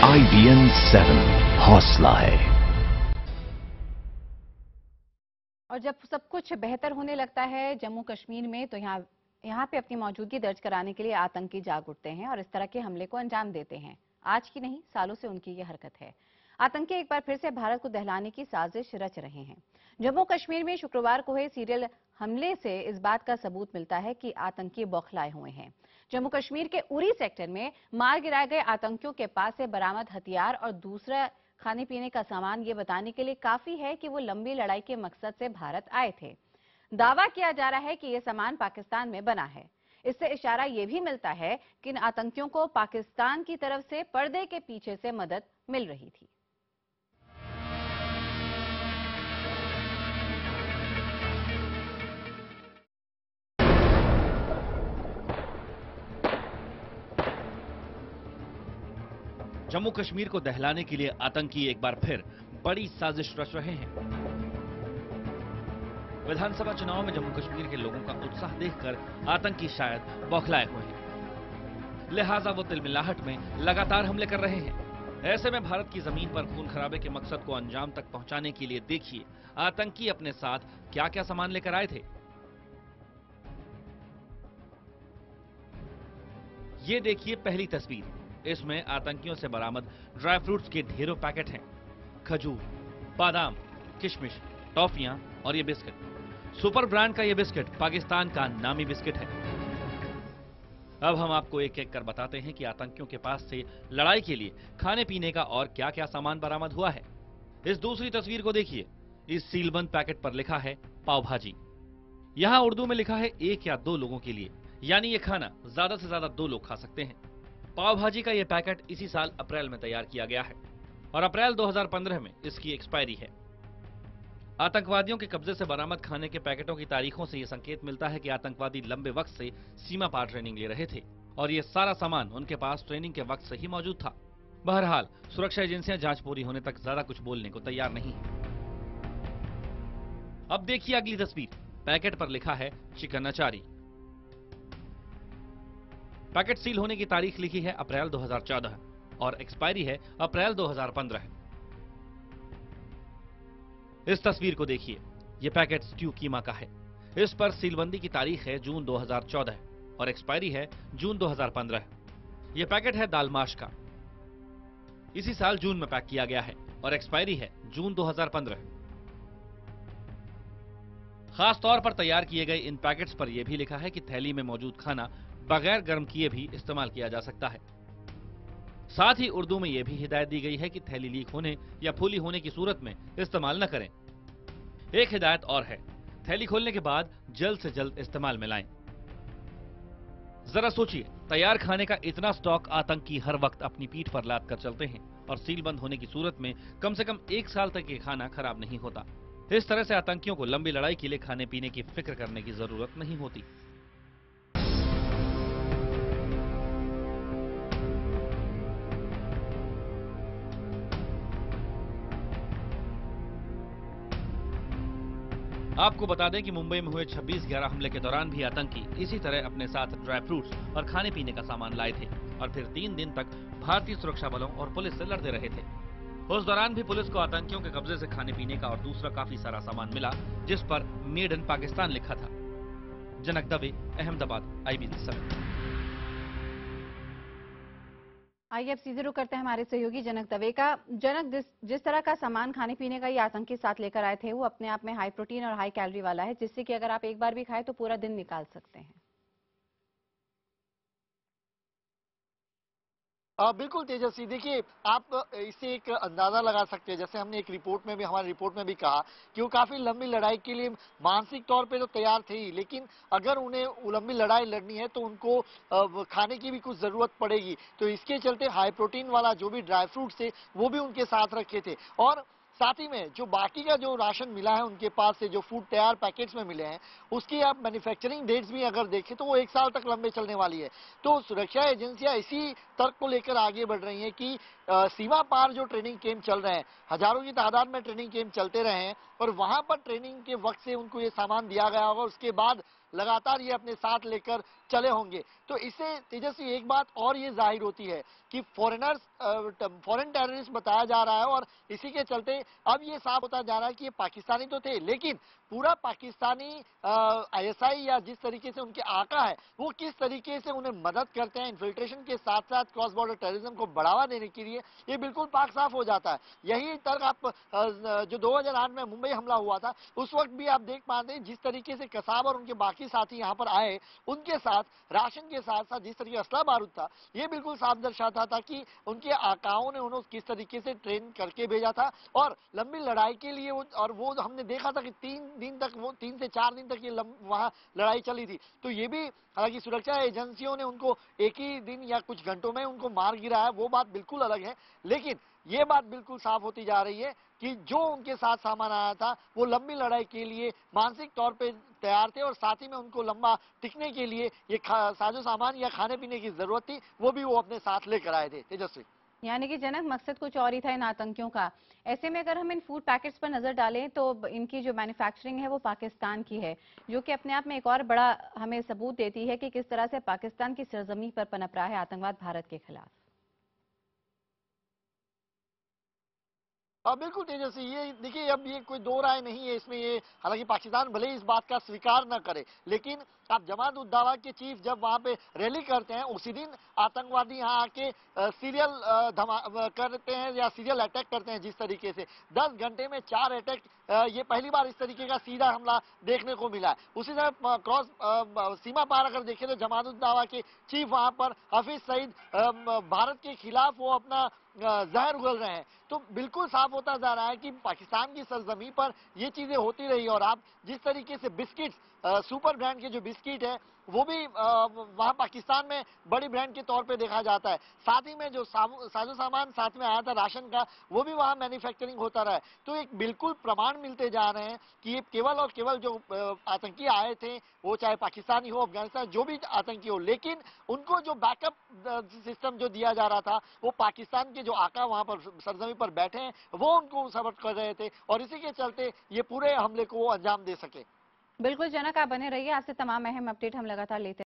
IBN 7 हौसला है। और जब सब कुछ बेहतर होने लगता है जम्मू कश्मीर में, तो यहाँ पे अपनी मौजूदगी दर्ज कराने के लिए आतंकी जाग उठते हैं और इस तरह के हमले को अंजाम देते हैं। आज की नहीं, सालों से उनकी ये हरकत है। आतंकी एक बार फिर से भारत को दहलाने की साजिश रच रहे हैं। जम्मू कश्मीर में शुक्रवार को हुए सीरियल हमले से इस बात का सबूत मिलता है कि आतंकी बौखलाए हुए हैं। जम्मू कश्मीर के उरी सेक्टर में मार गिराए गए आतंकियों के पास से बरामद हथियार और दूसरा खाने पीने का सामान ये बताने के लिए काफी है कि वो लंबी लड़ाई के मकसद से भारत आए थे। दावा किया जा रहा है कि ये सामान पाकिस्तान में बना है। इससे इशारा ये भी मिलता है कि इन आतंकियों को पाकिस्तान की तरफ से पर्दे के पीछे से मदद मिल रही थी। जम्मू कश्मीर को दहलाने के लिए आतंकी एक बार फिर बड़ी साजिश रच रहे हैं। विधानसभा चुनाव में जम्मू कश्मीर के लोगों का उत्साह देखकर आतंकी शायद बौखलाए हुए हैं, लिहाजा वो तिलमिलाहट में लगातार हमले कर रहे हैं। ऐसे में भारत की जमीन पर खून खराबे के मकसद को अंजाम तक पहुंचाने के लिए देखिए आतंकी अपने साथ क्या क्या सामान लेकर आए थे। ये देखिए पहली तस्वीर। इसमें आतंकियों से बरामद ड्राई फ्रूट्स के ढेरों पैकेट हैं। खजूर, बादाम, किशमिश, टॉफियां और ये बिस्किट। सुपर ब्रांड का ये बिस्किट पाकिस्तान का नामी बिस्किट है। अब हम आपको एक एक कर बताते हैं कि आतंकियों के पास से लड़ाई के लिए खाने पीने का और क्या क्या सामान बरामद हुआ है। इस दूसरी तस्वीर को देखिए। इस सीलबंद पैकेट पर लिखा है पाव भाजी। यहां उर्दू में लिखा है 1 या 2 लोगों के लिए, यानी ये खाना ज्यादा से ज्यादा 2 लोग खा सकते हैं। पाव भाजी का यह पैकेट इसी साल अप्रैल में तैयार किया गया है और अप्रैल 2015 में इसकी एक्सपायरी है। आतंकवादियों के कब्जे से बरामद खाने के पैकेटों की तारीखों से यह संकेत मिलता है कि आतंकवादी लंबे वक्त से सीमा पार ट्रेनिंग ले रहे थे और ये सारा सामान उनके पास ट्रेनिंग के वक्त से ही मौजूद था। बहरहाल सुरक्षा एजेंसियां जांच पूरी होने तक ज्यादा कुछ बोलने को तैयार नहीं है। अब देखिए अगली तस्वीर। पैकेट पर लिखा है चिकन अचारी। पैकेट सील होने की तारीख लिखी है अप्रैल 2014 और एक्सपायरी है अप्रैल 2015। इस तस्वीर को देखिए। यह पैकेट स्ट्यू कीमा का है। इस पर सीलबंदी की तारीख है जून 2014 और एक्सपायरी है जून 2015। यह पैकेट है दाल माश का। इसी साल जून में पैक किया गया है और एक्सपायरी है जून 2015। खास तौर पर तैयार किए गए इन पैकेट्स पर यह भी लिखा है कि थैली में मौजूद खाना बगैर गर्म किए भी इस्तेमाल किया जा सकता है। साथ ही उर्दू में यह भी हिदायत दी गई है कि थैली लीक होने या फूली होने की सूरत में इस्तेमाल न करें। एक हिदायत और है, थैली खोलने के बाद जल्द से जल्द इस्तेमाल में लाएं। जरा सोचिए, तैयार खाने का इतना स्टॉक आतंकी हर वक्त अपनी पीठ पर लाद कर चलते हैं और सील बंद होने की सूरत में कम से कम 1 साल तक ये खाना खराब नहीं होता। इस तरह से आतंकियों को लंबी लड़ाई के लिए खाने पीने की फिक्र करने की जरूरत नहीं होती। आपको बता दें कि मुंबई में हुए 26/11 हमले के दौरान भी आतंकी इसी तरह अपने साथ ड्राई फ्रूट्स और खाने पीने का सामान लाए थे और फिर 3 दिन तक भारतीय सुरक्षा बलों और पुलिस से लड़ते रहे थे। उस दौरान भी पुलिस को आतंकियों के कब्जे से खाने पीने का और दूसरा काफी सारा सामान मिला, जिस पर मेड इन पाकिस्तान लिखा था। जनक दवे, अहमदाबाद, IBN 7। आइए अब सीधे रुख करते हैं हमारे सहयोगी जनक दवे का। जनक, जिस तरह का सामान खाने पीने का ये आतंकी साथ लेकर आए थे, वो अपने आप में हाई प्रोटीन और हाई कैलोरी वाला है, जिससे कि अगर आप एक बार भी खाएं तो पूरा दिन निकाल सकते हैं। बिल्कुल तेजस्वी, देखिए आप इससे एक अंदाजा लगा सकते हैं, जैसे हमने एक रिपोर्ट में भी, हमारी रिपोर्ट में भी कहा कि वो काफी लंबी लड़ाई के लिए मानसिक तौर पे तो तैयार थे ही, लेकिन अगर उन्हें वो लंबी लड़ाई लड़नी है तो उनको खाने की भी कुछ जरूरत पड़ेगी। तो इसके चलते हाई प्रोटीन वाला जो भी ड्राई फ्रूट्स थे वो भी उनके साथ रखे थे और साथ ही में जो बाकी का जो राशन मिला है उनके पास से, जो फूड तैयार पैकेट्स में मिले हैं, उसकी आप मैन्युफैक्चरिंग डेट्स भी अगर देखें तो वो 1 साल तक लंबे चलने वाली है। तो सुरक्षा एजेंसियां इसी तर्क को लेकर आगे बढ़ रही हैं कि सीमा पार जो ट्रेनिंग कैंप चल रहे हैं, हजारों की तादाद में ट्रेनिंग कैंप चलते रहे हैं और वहां पर ट्रेनिंग के वक्त से उनको ये सामान दिया गया होगा, उसके बाद लगातार ये अपने साथ लेकर चले होंगे। तो इससे तेजस्वी एक बात और ये जाहिर होती है कि फॉरेन टेररिस्ट बताया जा रहा है, और इसी के चलते अब ये साफ होता जा रहा है कि ये पाकिस्तानी तो थे, लेकिन पूरा पाकिस्तानी आईएसआई या जिस तरीके से उनके आका है वो किस तरीके से उन्हें मदद करते हैं इन्फिल्ट्रेशन के साथ साथ क्रॉस बॉर्डर टेररिज्म को बढ़ावा देने के लिए, ये बिल्कुल पाक साफ हो जाता है। यही तर्क आप जो 2008 में मुंबई हमला हुआ था उस वक्त भी आप देख पाते हैं, जिस तरीके से कसाब और उनके बाकी साथी यहाँ पर आए, उनके साथ राशन के साथ साथ जिस तरीके असला बारूद था, ये बिल्कुल साफ दर्शाता था कि उनके आकाओं ने उन्हें किस तरीके से ट्रेन करके भेजा था। और लंबी लड़ाई के लिए वो हमने देखा था कि 3 से 4 दिन तक ये वहां लड़ाई चली थी। तो ये भी हालांकि सुरक्षा एजेंसियों ने उनको एक ही दिन या कुछ घंटों में उनको मार गिराया, वो बात बिल्कुल अलग है, लेकिन ये बात बिल्कुल साफ होती जा रही है कि जो उनके साथ सामान आया था वो लंबी लड़ाई के लिए मानसिक तौर पे तैयार थे, और साथ ही में उनको लंबा टिकने के लिए ये साजो सामान या खाने पीने की जरूरत थी, वो भी वो अपने साथ लेकर आए थे। तेजस्वी, यानी कि जनक मकसद कुछ और ही था इन आतंकियों का। ऐसे में अगर हम इन फूड पैकेट्स पर नजर डालें तो इनकी जो मैन्युफैक्चरिंग है वो पाकिस्तान की है, जो कि अपने आप में एक और बड़ा हमें सबूत देती है कि किस तरह से पाकिस्तान की सरजमी पर पनप रहा है आतंकवाद भारत के खिलाफ। हाँ बिल्कुल तेजस्वी, ये देखिए अब ये कोई दो राय नहीं है इसमें। ये हालांकि पाकिस्तान भले ही इस बात का स्वीकार न करे, लेकिन आप जमात उद दावा के चीफ जब वहां पे रैली करते हैं उसी दिन आतंकवादी यहाँ आके सीरियल करते हैं या सीरियल अटैक करते हैं। जिस तरीके से 10 घंटे में 4 अटैक, ये पहली बार इस तरीके का सीधा हमला देखने को मिला है। उसी तरह क्रॉस सीमा पार अगर देखें तो जमात उद दावा के चीफ वहां पर हफीज सईद भारत के खिलाफ वो अपना जहर उगल रहे हैं। तो बिल्कुल साफ होता जा रहा है कि पाकिस्तान की सरजमी पर ये चीजें होती रही। और आप जिस तरीके से बिस्किट्स, सुपर ब्रांड के जो बिस्किट है वो भी वहां पाकिस्तान में बड़ी ब्रांड के तौर पे देखा जाता है। साथ ही में जो साजो सामान साथ में आया था राशन का, वो भी वहां मैन्युफैक्चरिंग होता रहा है। तो एक बिल्कुल प्रमाण मिलते जा रहे हैं कि ये केवल और केवल जो आतंकी आए थे, वो चाहे पाकिस्तानी हो, अफगानिस्तान, जो भी आतंकी हो, लेकिन उनको जो बैकअप सिस्टम जो दिया जा रहा था वो पाकिस्तान के जो आका वहां पर सरजमी पर बैठे हैं वो उनको सपोर्ट कर रहे थे, और इसी के चलते ये पूरे हमले को वो अंजाम दे सके। बिल्कुल जनक, आप बने रहिए, आपसे तमाम अहम अपडेट हम लगातार लेते